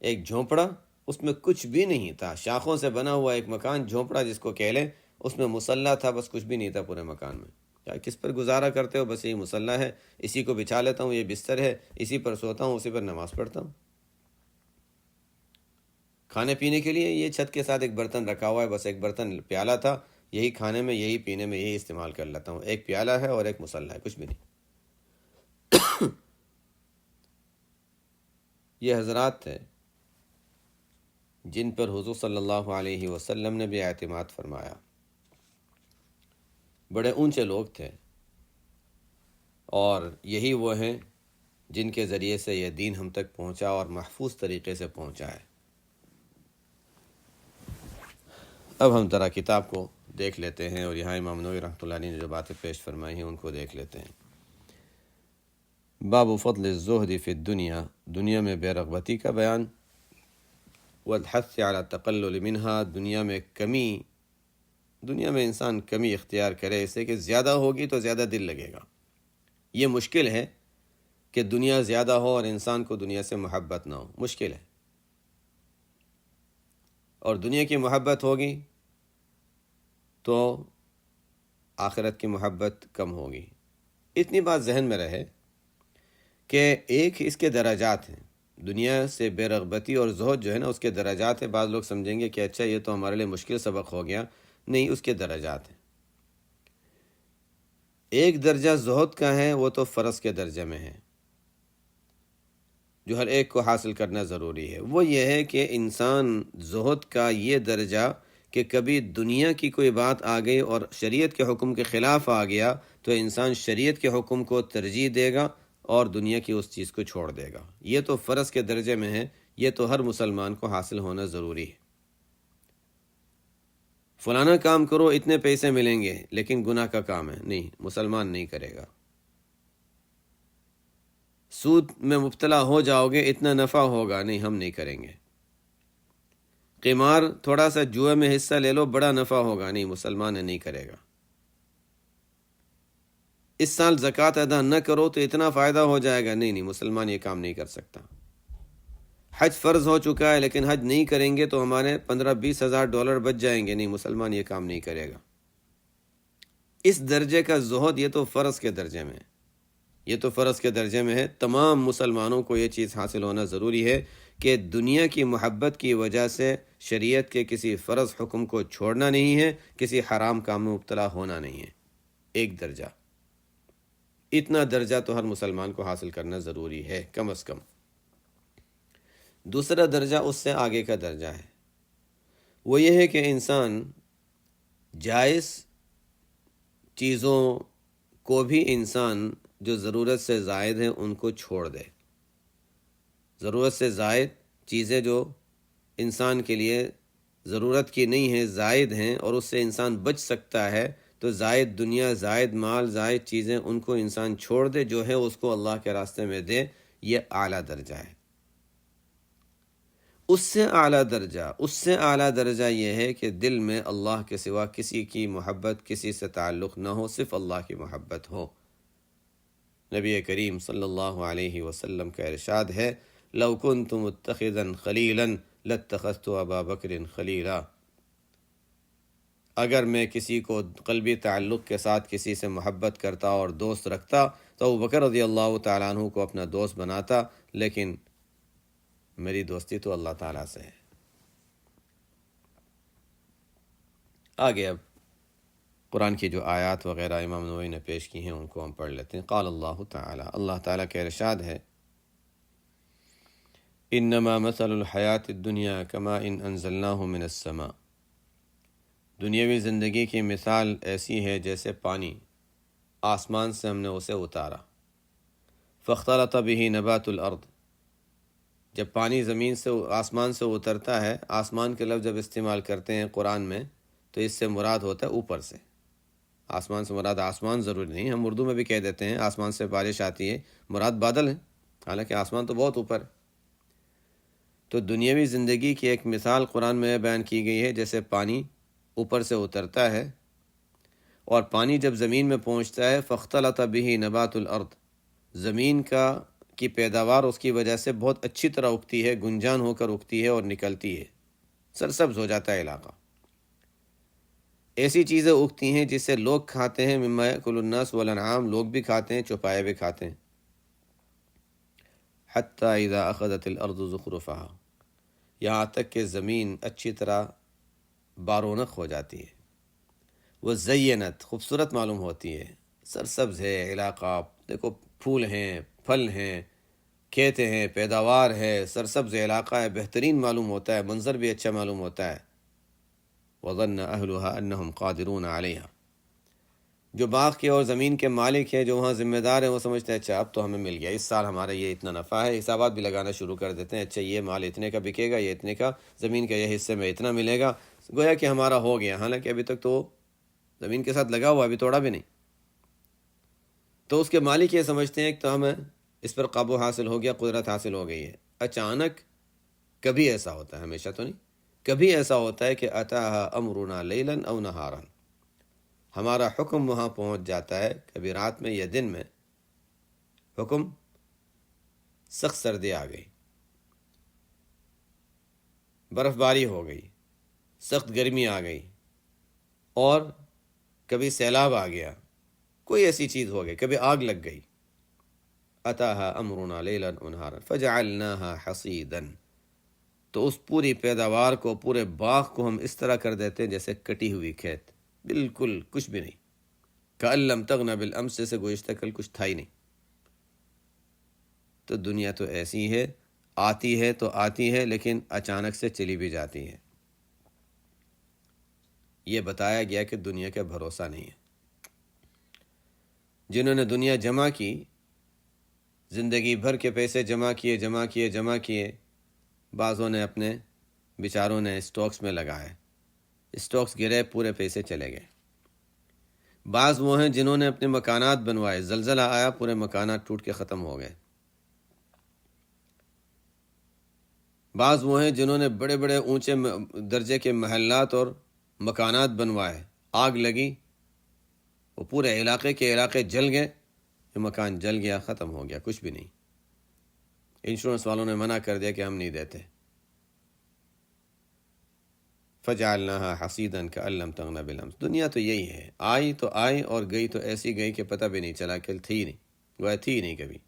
ایک جھونپڑا، اس میں کچھ بھی نہیں تھا، شاخوں سے بنا ہوا ایک مکان، جھونپڑا جس کو کہہ لیں، اس میں مصلی تھا، بس کچھ بھی نہیں تھا پورے مکان میں. کیا کس پر گزارا کرتے ہو؟ بس یہی مصلی ہے، اسی کو بچھا لیتا ہوں، یہ بستر ہے، اسی پر سوتا ہوں، اسی پر نماز پڑھتا ہوں. کھانے پینے کے لیے یہ چھت کے ساتھ ایک برتن رکھا ہوا ہے، بس ایک برتن پیالہ تھا، یہی کھانے میں، یہی پینے میں، یہی استعمال کر لیتا ہوں. ایک پیالہ ہے اور ایک مصلی ہے، کچھ بھی نہیں. یہ حضرات تھے جن پر حضور صلی اللہ علیہ وسلم نے بھی اعتماد فرمایا. بڑے اونچے لوگ تھے، اور یہی وہ ہیں جن کے ذریعے سے یہ دین ہم تک پہنچا اور محفوظ طریقے سے پہنچا ہے. اب ہم ذرا کتاب کو دیکھ لیتے ہیں، اور یہاں امام نووی رحمۃ اللہ علیہ نے جو باتیں پیش فرمائی ہیں ان کو دیکھ لیتے ہیں. باب فضل الزہد فی الدنیا، دنیا میں بے رغبتی کا بیان. والحث علی التقلل منہا، دنیا میں انسان کمی اختیار کرے، اس سے کہ زیادہ ہوگی تو زیادہ دل لگے گا. یہ مشکل ہے کہ دنیا زیادہ ہو اور انسان کو دنیا سے محبت نہ ہو، مشکل ہے. اور دنیا کی محبت ہوگی تو آخرت کی محبت کم ہوگی. اتنی بات ذہن میں رہے کہ ایک اس کے درجات ہیں. دنیا سے بے رغبتی اور زہد جو ہے نا، اس کے درجات ہیں. بعض لوگ سمجھیں گے کہ اچھا یہ تو ہمارے لیے مشکل سبق ہو گیا. نہیں، اس کے درجات ہیں. ایک درجہ زہد کا ہے، وہ تو فرض کے درجے میں ہے، جو ہر ایک کو حاصل کرنا ضروری ہے. وہ یہ ہے کہ انسان زہد کا یہ درجہ کہ کبھی دنیا کی کوئی بات آ گئی اور شریعت کے حکم کے خلاف آ گیا تو انسان شریعت کے حکم کو ترجیح دے گا اور دنیا کی اس چیز کو چھوڑ دے گا. یہ تو فرض کے درجے میں ہے، یہ تو ہر مسلمان کو حاصل ہونا ضروری ہے. فلانا کام کرو اتنے پیسے ملیں گے، لیکن گناہ کا کام ہے، نہیں، مسلمان نہیں کرے گا. سود میں مبتلا ہو جاؤ گے اتنا نفع ہوگا، نہیں، ہم نہیں کریں گے. قمار، تھوڑا سا جوئے میں حصہ لے لو بڑا نفع ہوگا، نہیں، مسلمان نہیں کرے گا. اس سال زکوٰۃ ادا نہ کرو تو اتنا فائدہ ہو جائے گا، نہیں، مسلمان یہ کام نہیں کر سکتا. حج فرض ہو چکا ہے لیکن حج نہیں کریں گے تو ہمارے 15-20 ہزار ڈالر بچ جائیں گے، نہیں، مسلمان یہ کام نہیں کرے گا. اس درجے کا زہد یہ تو فرض کے درجے میں ہے، یہ تو فرض کے درجے میں ہے. تمام مسلمانوں کو یہ چیز حاصل ہونا ضروری ہے کہ دنیا کی محبت کی وجہ سے شریعت کے کسی فرض حکم کو چھوڑنا نہیں ہے، کسی حرام کام میں مبتلا ہونا نہیں ہے. ایک درجہ، اتنا درجہ تو ہر مسلمان کو حاصل کرنا ضروری ہے کم از کم. دوسرا درجہ اس سے آگے کا درجہ ہے، وہ یہ ہے کہ انسان جائز چیزوں کو بھی انسان جو ضرورت سے زائد ہیں ان کو چھوڑ دے. ضرورت سے زائد چیزیں جو انسان کے لیے ضرورت کی نہیں ہیں، زائد ہیں، اور اس سے انسان بچ سکتا ہے، تو زائد دنیا، زائد مال، زائد چیزیں ان کو انسان چھوڑ دے، جو ہے اس کو اللہ کے راستے میں دے. یہ اعلیٰ درجہ ہے. اس سے اعلیٰ درجہ یہ ہے کہ دل میں اللہ کے سوا کسی کی محبت، کسی سے تعلق نہ ہو، صرف اللہ کی محبت ہو. نبی کریم صلی اللہ علیہ وسلم کا ارشاد ہے، لو کنت متخذا خلیلا لاتخذت ابا بکر خلیلا. اگر میں کسی کو قلبی تعلق کے ساتھ کسی سے محبت کرتا اور دوست رکھتا تو ابو بکر رضی اللہ تعالیٰ عنہ کو اپنا دوست بناتا، لیکن میری دوستی تو اللہ تعالیٰ سے ہے. آگے اب قرآن کی جو آیات وغیرہ امام نووی نے پیش کی ہیں ان کو ہم پڑھ لیتے ہیں. قال اللہ تعالیٰ، اللہ تعالیٰ کا ارشاد ہے، انما مثل الحیات الدنیا کماء انزلناہ من السماء. دنیاوی زندگی کی مثال ایسی ہے جیسے پانی آسمان سے ہم نے اسے اتارا. فاختلط به نبات الارض. جب پانی زمین سے، آسمان سے اترتا ہے، آسمان کے لفظ جب استعمال کرتے ہیں قرآن میں تو اس سے مراد ہوتا ہے اوپر سے. آسمان سے مراد آسمان ضروری نہیں، ہم اردو میں بھی کہہ دیتے ہیں آسمان سے بارش آتی ہے، مراد بادل ہے، حالانکہ آسمان تو بہت اوپر ہے. تو دنیاوی زندگی کی ایک مثال قرآن میں بیان کی گئی ہے جیسے پانی اوپر سے اترتا ہے، اور پانی جب زمین میں پہنچتا ہے فاختلط به نبات الارض، زمین کی پیداوار اس کی وجہ سے بہت اچھی طرح اگتی ہے، گنجان ہو کر اگتی ہے اور نکلتی ہے، سرسبز ہو جاتا ہے علاقہ. ایسی چیزیں اگتی ہیں جسے لوگ کھاتے ہیں، مما یأکل الناس والانعام، لوگ بھی کھاتے ہیں، چوپائے بھی کھاتے ہیں. حتی اذا اخذت الارض زخرفها، یہاں تک کہ زمین اچھی طرح بارونق ہو جاتی ہے، وہ زینت، خوبصورت معلوم ہوتی ہے، سرسبز ہے علاقہ، دیکھو پھول ہیں، پھل ہیں، کھیت ہیں، پیداوار ہے، سرسبز علاقہ ہے، بہترین معلوم ہوتا ہے، منظر بھی اچھا معلوم ہوتا ہے. وظن اہلها انہم قادرون علیہا، جو باغ کے اور زمین کے مالک ہیں، جو وہاں ذمہ دار ہیں، وہ سمجھتے ہیں اچھا اب تو ہمیں مل گیا، اس سال ہمارا یہ اتنا نفع ہے، حسابات بھی لگانا شروع کر دیتے ہیں، اچھا یہ مال اتنے کا بکے گا، یہ اتنے کا، زمین کا یہ حصے میں اتنا ملے گا، گویا کہ ہمارا ہو گیا، حالانکہ ابھی تک تو زمین کے ساتھ لگا ہوا، ابھی توڑا بھی نہیں. تو اس کے مالک یہ سمجھتے ہیں کہ تو ہمیں اس پر قابو حاصل ہو گیا، قدرت حاصل ہو گئی ہے. اچانک کبھی ایسا ہوتا ہے، ہمیشہ تو نہیں، کبھی ایسا ہوتا ہے کہ اتاہا امرنا لیلا او نہارا، ہمارا حکم وہاں پہنچ جاتا ہے، کبھی رات میں یا دن میں. حکم، سخت سردی آ گئی، برف باری ہو گئی، سخت گرمی آ گئی، اور کبھی سیلاب آ گیا، کوئی ایسی چیز ہو گئی، کبھی آگ لگ گئی. اتاہا امرنا لیلا او نہارا فجعلناها حصیدا، تو اس پوری پیداوار کو، پورے باغ کو ہم اس طرح کر دیتے ہیں جیسے کٹی ہوئی کھیت، بالکل کچھ بھی نہیں. کأن لم تغن بالامس، سے گزشتہ کل کچھ تھا ہی نہیں. تو دنیا تو ایسی ہے، آتی ہے تو آتی ہے، لیکن اچانک سے چلی بھی جاتی ہے. یہ بتایا گیا کہ دنیا کا بھروسہ نہیں ہے. جنہوں نے دنیا جمع کی، زندگی بھر کے پیسے جمع کیے، بعضوں نے اپنے بیچاروں نے اسٹاکس میں لگائے، اسٹاکس گرے، پورے پیسے چلے گئے. بعض وہ ہیں جنہوں نے اپنے مکانات بنوائے، زلزلہ آیا، پورے مکانات ٹوٹ کے ختم ہو گئے. بعض وہ ہیں جنہوں نے بڑے بڑے اونچے درجے کے محلات اور مکانات بنوائے، آگ لگی، وہ پورے علاقے کے علاقے جل گئے، یہ مکان جل گیا، ختم ہو گیا، کچھ بھی نہیں. انشورنس والوں نے منع کر دیا کہ ہم نہیں دیتے. فجعلناها حصیدا کأن لم تغن بالامس. دنیا تو یہی ہے، آئی تو آئی اور گئی تو ایسی گئی کہ پتہ بھی نہیں چلا کہ تھی نہیں، گویا تھی نہیں کبھی.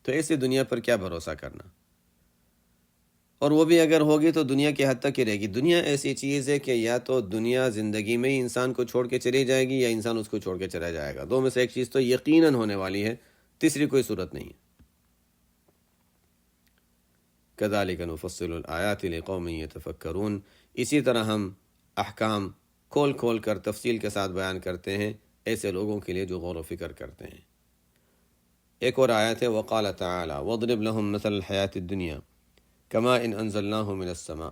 تو ایسی دنیا پر کیا بھروسہ کرنا، اور وہ بھی اگر ہوگی تو دنیا کی حد تک ہی رہے گی. دنیا ایسی چیز ہے کہ یا تو دنیا زندگی میں ہی انسان کو چھوڑ کے چلی جائے گی، یا انسان اس کو چھوڑ کے چلا جائے گا. دو میں سے ایک چیز تو یقیناً ہونے والی ہے، تیسری کوئی صورت نہیں ہے. کذالک نفصل الآیات لقوم یتفکرون، اسی طرح ہم احکام کھول کھول کر تفصیل کے ساتھ بیان کرتے ہیں ایسے لوگوں کے لیے جو غور و فکر کرتے ہیں. ایک اور آیت ہے، وقال تعالی واضرب لهم مثل الحیات الدنیا کماء انزلناه من السماء.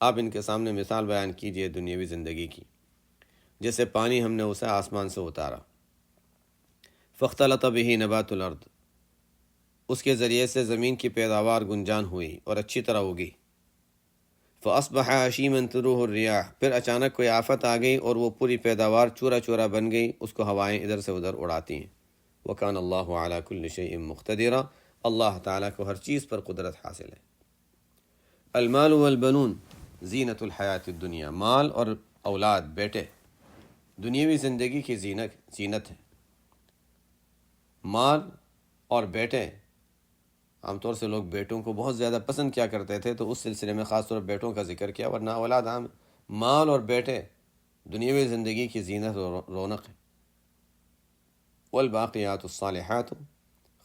آپ ان کے سامنے مثال بیان کیجئے دنیاوی زندگی کی، جیسے پانی ہم نے اسے آسمان سے اتارا. فاختلط به نبات الارض، اس کے ذریعے سے زمین کی پیداوار گنجان ہوئی اور اچھی طرح اگی. فاصبح هشیما تذروه الرياح، پھر اچانک کوئی آفت آ گئی اور وہ پوری پیداوار چورا چورا بن گئی، اس کو ہوائیں ادھر سے ادھر اڑاتی ہیں. وکان اللہ علی کل شیء مقتدرا، اللہ تعالیٰ کو ہر چیز پر قدرت حاصل ہے. المال والبنون زینت الحیات الدنیا، مال اور اولاد، بیٹے، دنیاوی زندگی کی زینت ہے. مال اور بیٹے، عام طور سے لوگ بیٹوں کو بہت زیادہ پسند کیا کرتے تھے، تو اس سلسلے میں خاص طور پر بیٹوں کا ذکر کیا، ورنہ اولاد عام. مال اور بیٹے دنیاوی زندگی کی زینت اور رونق ہے. والباقیات الصالحات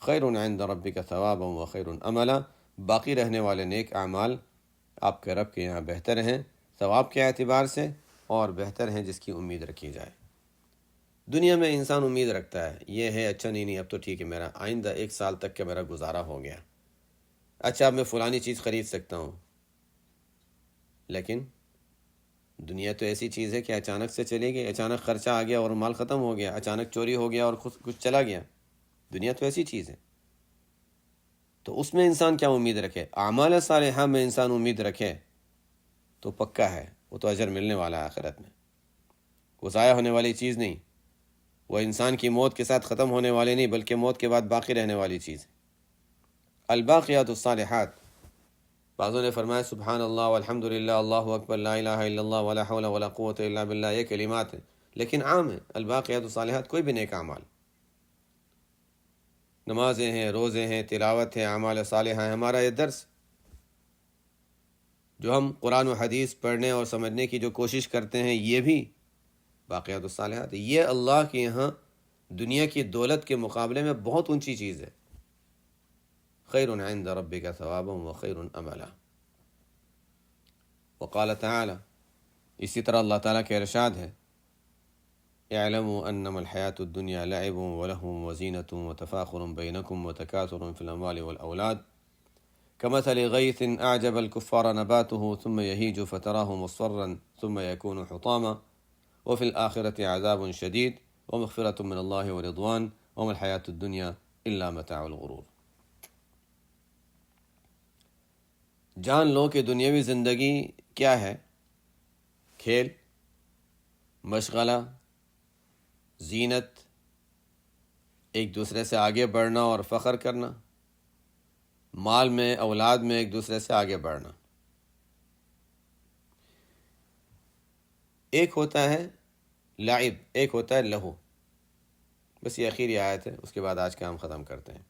خیر عند ربک ثوابا وخیر املا، باقی رہنے والے نیک اعمال آپ کے رب کے یہاں بہتر ہیں ثواب کے اعتبار سے، اور بہتر ہیں جس کی امید رکھی جائے. دنیا میں انسان امید رکھتا ہے، یہ ہے اچھا، نہیں اب تو ٹھیک ہے، میرا آئندہ 1 سال تک کا میرا گزارا ہو گیا، اچھا اب میں فلانی چیز خرید سکتا ہوں. لیکن دنیا تو ایسی چیز ہے کہ اچانک سے چلے گی، اچانک خرچہ آ گیا اور مال ختم ہو گیا، اچانک چوری ہو گیا اور کچھ چلا گیا. دنیا تو ایسی چیز ہے. تو اس میں انسان کیا امید رکھے؟ اعمال صالحہ میں انسان امید رکھے تو پکا ہے، وہ تو اجر ملنے والا ہے آخرت میں، وہ ضائع ہونے والی چیز نہیں، وہ انسان کی موت کے ساتھ ختم ہونے والی نہیں، بلکہ موت کے بعد باقی رہنے والی چیز. الباقیات الصالحات بعضوں نے فرمایا سبحان اللہ والحمد للہ اللہ اکبر لا الہ الا اللہ ولا حول ولا قوت الا باللہ، یہ کلمات ہیں لیکن عام ہیں۔ الباقیات الصالحات کوئی بھی نیک اعمال، نمازیں ہیں، روزے ہیں، تلاوت ہے، اعمال صالحہ ہیں، ہمارا یہ درس جو ہم قرآن و حدیث پڑھنے اور سمجھنے کی جو کوشش کرتے ہیں، یہ بھی باقیات الصالحات، یہ اللہ کے یہاں دنیا کی دولت کے مقابلے میں بہت اونچی چیز ہے۔ خیر عند ربک ثوابا وخیر املا۔ وقال تعالی، اسی طرح اللہ تعالیٰ کے ارشاد ہے، اعلموا انما الحیاۃ الدنیا لعب ولہو وزینۃ وتفاخر بینکم وتکاثر فی الاموال والاولاد كمثل غيث أعجب الكفار نباته ثم يهيج فتراه مصفرا ثم يكون حطاما وفي الآخرة عذاب شديد ومغفرة من الله ورضوان وما الحياة الدنيا إلا متاع الغرور۔ جان لو کہ دنیاوی زندگی کیا ہے؟ کھیل، مشغلہ، زینت، ایک دوسرے سے آگے بڑھنا اور فخر کرنا، مال میں، اولاد میں ایک دوسرے سے آگے بڑھنا۔ ایک ہوتا ہے لعب، ایک ہوتا ہے لہو۔ بس یہ آخری آیت ہے، اس کے بعد آج کا ہم ختم کرتے ہیں۔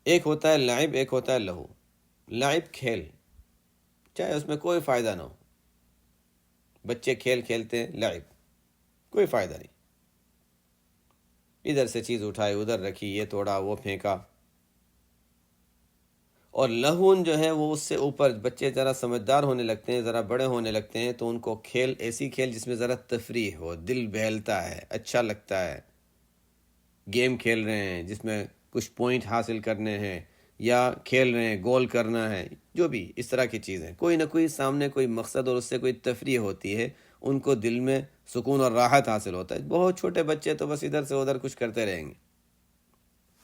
ایک ہوتا ہے لعب، ایک ہوتا ہے لہو۔ لعب کھیل، چاہے اس میں کوئی فائدہ نہ ہو، بچے کھیل کھیلتے ہیں، لعب کوئی فائدہ نہیں، ادھر سے چیز اٹھائی ادھر رکھی، یہ توڑا وہ پھینکا۔ اور لہون جو ہے وہ اس سے اوپر، بچے ذرا سمجھدار ہونے لگتے ہیں، ذرا بڑے ہونے لگتے ہیں تو ان کو کھیل، ایسی کھیل جس میں ذرا تفریح ہو، دل بہلتا ہے، اچھا لگتا ہے، گیم کھیل رہے ہیں جس میں کچھ پوائنٹ حاصل کرنے ہیں، یا کھیل رہے ہیں گول کرنا ہے، جو بھی اس طرح کی چیزیں، کوئی نہ کوئی سامنے کوئی مقصد اور اس سے کوئی تفریح ہوتی ہے، ان کو دل میں سکون اور راحت حاصل ہوتا ہے۔ بہت چھوٹے بچے تو بس ادھر سے ادھر کچھ کرتے رہیں گے۔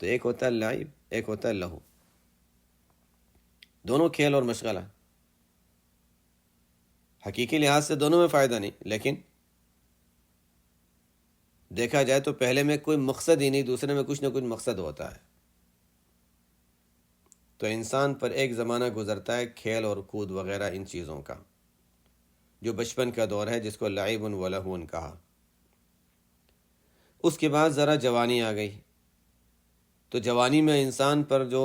تو ایک ہوتا ہے لعب، ایک ہوتا ہے لہو، دونوں کھیل اور مشغلہ، حقیقی لحاظ سے دونوں میں فائدہ نہیں، لیکن دیکھا جائے تو پہلے میں کوئی مقصد ہی نہیں، دوسرے میں کچھ نہ کچھ مقصد ہوتا ہے۔ تو انسان پر ایک زمانہ گزرتا ہے کھیل اور کود وغیرہ ان چیزوں کا، جو بچپن کا دور ہے جس کو لعب و لہو کہا۔ اس کے بعد ذرا جوانی آ گئی، تو جوانی میں انسان پر جو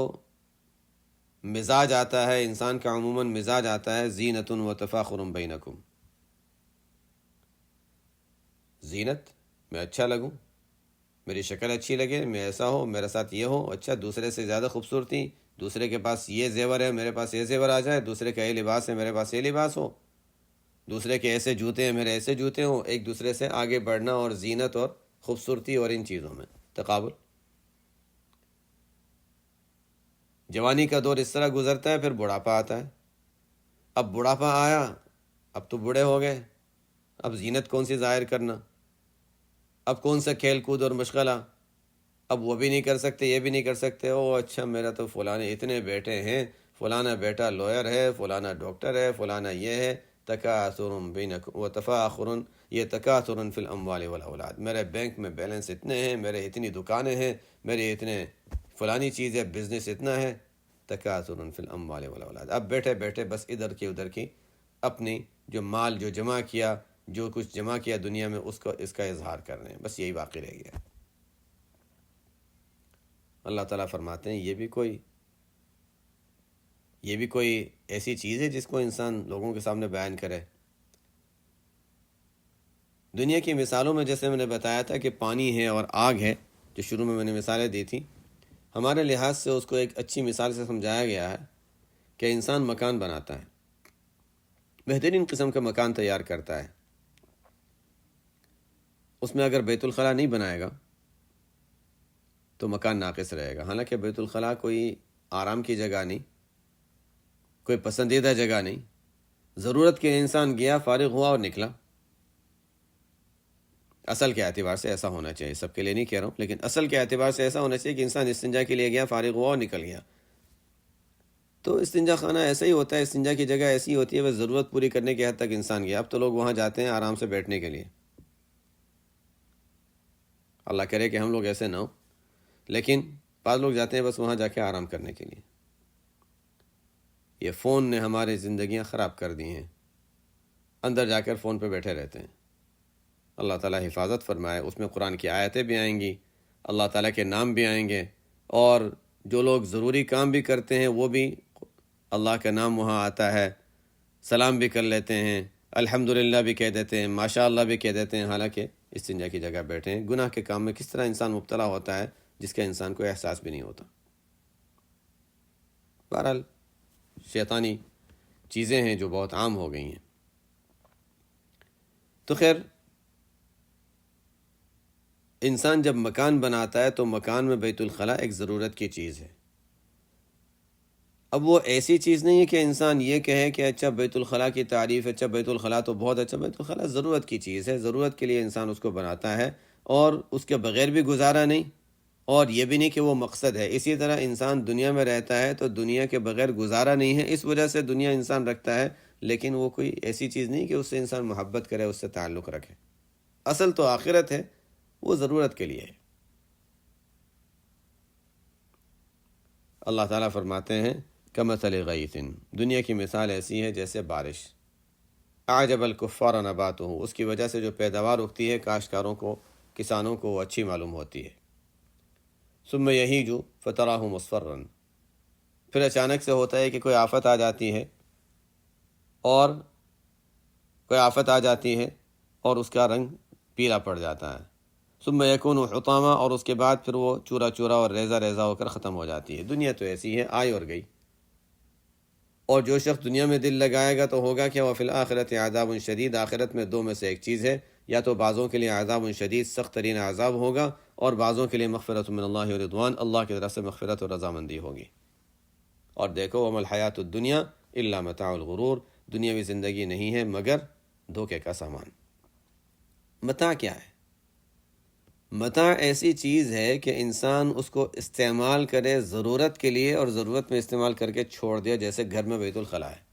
مزاج آتا ہے، انسان کا عموماً مزاج آتا ہے زینت و تفاخر بینکم، زینت، میں اچھا لگوں، میری شکل اچھی لگے، میں ایسا ہو، میرے ساتھ یہ ہو، اچھا دوسرے سے زیادہ خوبصورتی، دوسرے کے پاس یہ زیور ہے میرے پاس یہ زیور آ جائے، دوسرے کا یہ لباس ہے میرے پاس یہ لباس ہو، دوسرے کے ایسے جوتے ہیں میرے ایسے جوتے ہوں، ایک دوسرے سے آگے بڑھنا اور زینت اور خوبصورتی اور ان چیزوں میں تقابل۔ جوانی کا دور اس طرح گزرتا ہے، پھر بڑھاپا آتا ہے۔ اب بڑھاپا آیا، اب تو بوڑھے ہو گئے، اب زینت کون سی ظاہر کرنا، اب کون سا کھیل کود اور مشغلہ، اب وہ بھی نہیں کر سکتے، یہ بھی نہیں کر سکتے۔ او اچھا، میرا تو فلانے اتنے بیٹے ہیں، فلانا بیٹا لوئر ہے، فلانا ڈاکٹر ہے، فلانا یہ ہے، تکاثر بینکم وتفاخر، یہ تکاثر فی الاموال والاولاد، میرے بینک میں بیلنس اتنے ہیں، میرے اتنی دکانیں ہیں، میرے اتنے فلانی چیز ہے، بزنس اتنا ہے، تکاثر فی الاموال والاولاد۔ اب بیٹھے بیٹھے بس ادھر کی ادھر کی اپنی جو مال جو جمع کیا، جو کچھ جمع کیا دنیا میں، اس کا اظہار کر رہے ہیں، بس یہی باقی رہ گیا۔ اللہ تعالیٰ فرماتے ہیں یہ بھی کوئی ایسی چیز ہے جس کو انسان لوگوں کے سامنے بیان کرے۔ دنیا کی مثالوں میں جیسے میں نے بتایا تھا کہ پانی ہے اور آگ ہے، جو شروع میں نے مثالیں دی تھیں، ہمارے لحاظ سے اس کو ایک اچھی مثال سے سمجھایا گیا ہے کہ انسان مکان بناتا ہے، بہترین قسم کا مکان تیار کرتا ہے، اس میں اگر بیت الخلاء نہیں بنائے گا تو مکان ناقص رہے گا۔ حالانکہ بیت الخلاء کوئی آرام کی جگہ نہیں، کوئی پسندیدہ جگہ نہیں، ضرورت کے انسان گیا، فارغ ہوا اور نکلا۔ اصل کے اعتبار سے ایسا ہونا چاہیے، سب کے لیے نہیں کہہ رہا ہوں، لیکن اصل کے اعتبار سے ایسا ہونا چاہیے کہ انسان استنجا کے لیے گیا، فارغ ہوا اور نکل گیا۔ تو استنجا خانہ ایسا ہی ہوتا ہے، استنجا کی جگہ ایسی ہوتی ہے، بس ضرورت پوری کرنے کے حد تک انسان گیا۔ اب تو لوگ وہاں جاتے ہیں آرام سے بیٹھنے کے لیے، اللہ کرے کہ ہم لوگ ایسے نہ ہوں، لیکن بعض لوگ جاتے ہیں بس وہاں جا کے آرام کرنے کے لیے۔ یہ فون نے ہماری زندگیاں خراب کر دی ہیں، اندر جا کر فون پہ بیٹھے رہتے ہیں۔ اللہ تعالیٰ حفاظت فرمائے، اس میں قرآن کی آیتیں بھی آئیں گی، اللہ تعالیٰ کے نام بھی آئیں گے، اور جو لوگ ضروری کام بھی کرتے ہیں وہ بھی اللہ کا نام وہاں آتا ہے، سلام بھی کر لیتے ہیں، الحمدللہ بھی کہہ دیتے ہیں، ماشاء اللہ بھی کہہ دیتے ہیں، حالانکہ استنجا کی جگہ بیٹھے ہیں۔ گناہ کے کام میں کس طرح انسان مبتلا ہوتا ہے جس کا انسان کو احساس بھی نہیں ہوتا۔ بہرحال شیطانی چیزیں ہیں جو بہت عام ہو گئی ہیں۔ تو خیر، انسان جب مکان بناتا ہے تو مکان میں بیت الخلاء ایک ضرورت کی چیز ہے۔ اب وہ ایسی چیز نہیں ہے کہ انسان یہ کہے کہ اچھا بیت الخلاء کی تعریف ہے، اچھا بیت الخلاء تو بہت اچھا، بیت الخلاء ضرورت کی چیز ہے، ضرورت کے لیے انسان اس کو بناتا ہے، اور اس کے بغیر بھی گزارا نہیں، اور یہ بھی نہیں کہ وہ مقصد ہے۔ اسی طرح انسان دنیا میں رہتا ہے تو دنیا کے بغیر گزارا نہیں ہے، اس وجہ سے دنیا انسان رکھتا ہے، لیکن وہ کوئی ایسی چیز نہیں کہ اس سے انسان محبت کرے، اس سے تعلق رکھے۔ اصل تو آخرت ہے، وہ ضرورت کے لیے ہے۔ اللہ تعالیٰ فرماتے ہیں کمثل غیث، دنیا کی مثال ایسی ہے جیسے بارش، اعجب الکفار نباتہ، اس کی وجہ سے جو پیداوار اگتی ہے کاشتکاروں کو، کسانوں کو وہ اچھی معلوم ہوتی ہے، ثم یہیج فتراہ مصفرا، پھر اچانک سے ہوتا ہے کہ کوئی آفت آ جاتی ہے، اور اس کا رنگ پیلا پڑ جاتا ہے، ثم یکون حطاما، اور اس کے بعد پھر وہ چورا چورا اور ریزہ ریزہ ہو کر ختم ہو جاتی ہے۔ دنیا تو ایسی ہے، آئی اور گئی۔ اور جو شخص دنیا میں دل لگائے گا تو ہوگا کہ وفی الآخرۃ عذاب شدید، آخرت میں دو میں سے ایک چیز ہے، یا تو بعضوں کے لیے عذاب شدید، سخت ترین عذاب ہوگا، اور بعضوں کے لیے مغفرت من اللہ و رضوان، اللہ کی طرف سے مغفرت اور رضامندی ہوگی۔ اور دیکھو وما الحیات الدنیا الا متاع الغرور، دنیاوی زندگی نہیں ہے مگر دھوکے کا سامان۔ متاع کیا ہے؟ متاع ایسی چیز ہے کہ انسان اس کو استعمال کرے ضرورت کے لیے، اور ضرورت میں استعمال کر کے چھوڑ دے، جیسے گھر میں بیت الخلاء ہے۔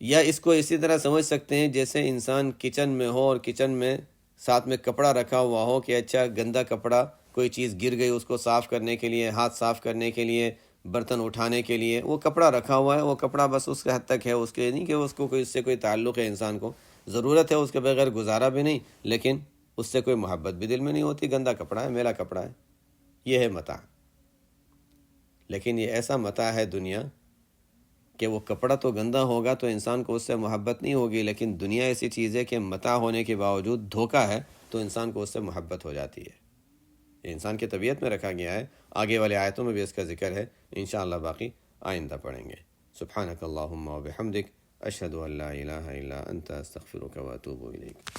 یا اس کو اسی طرح سمجھ سکتے ہیں جیسے انسان کچن میں ہو، اور کچن میں ساتھ میں کپڑا رکھا ہوا ہو کہ اچھا گندا کپڑا، کوئی چیز گر گئی اس کو صاف کرنے کے لیے، ہاتھ صاف کرنے کے لیے، برتن اٹھانے کے لیے وہ کپڑا رکھا ہوا ہے، وہ کپڑا بس اس کے حد تک ہے، اس کے نہیں کہ اس کو کوئی، اس سے کوئی تعلق ہے، انسان کو ضرورت ہے، اس کے بغیر گزارا بھی نہیں، لیکن اس سے کوئی محبت بھی دل میں نہیں ہوتی، گندا کپڑا ہے، میلا کپڑا ہے۔ یہ ہے متاع۔ لیکن یہ ایسا متاع ہے دنیا کہ وہ کپڑا تو گندا ہوگا تو انسان کو اس سے محبت نہیں ہوگی، لیکن دنیا ایسی چیز ہے کہ متاع ہونے کے باوجود دھوکا ہے تو انسان کو اس سے محبت ہو جاتی ہے۔ یہ انسان کی طبیعت میں رکھا گیا ہے، آگے والے آیتوں میں بھی اس کا ذکر ہے، انشاءاللہ باقی آئندہ پڑھیں گے۔ سبحانک اللہم و بحمدک، اشہد ان لا الہ الا انت، استغفرک و اتوب الیک۔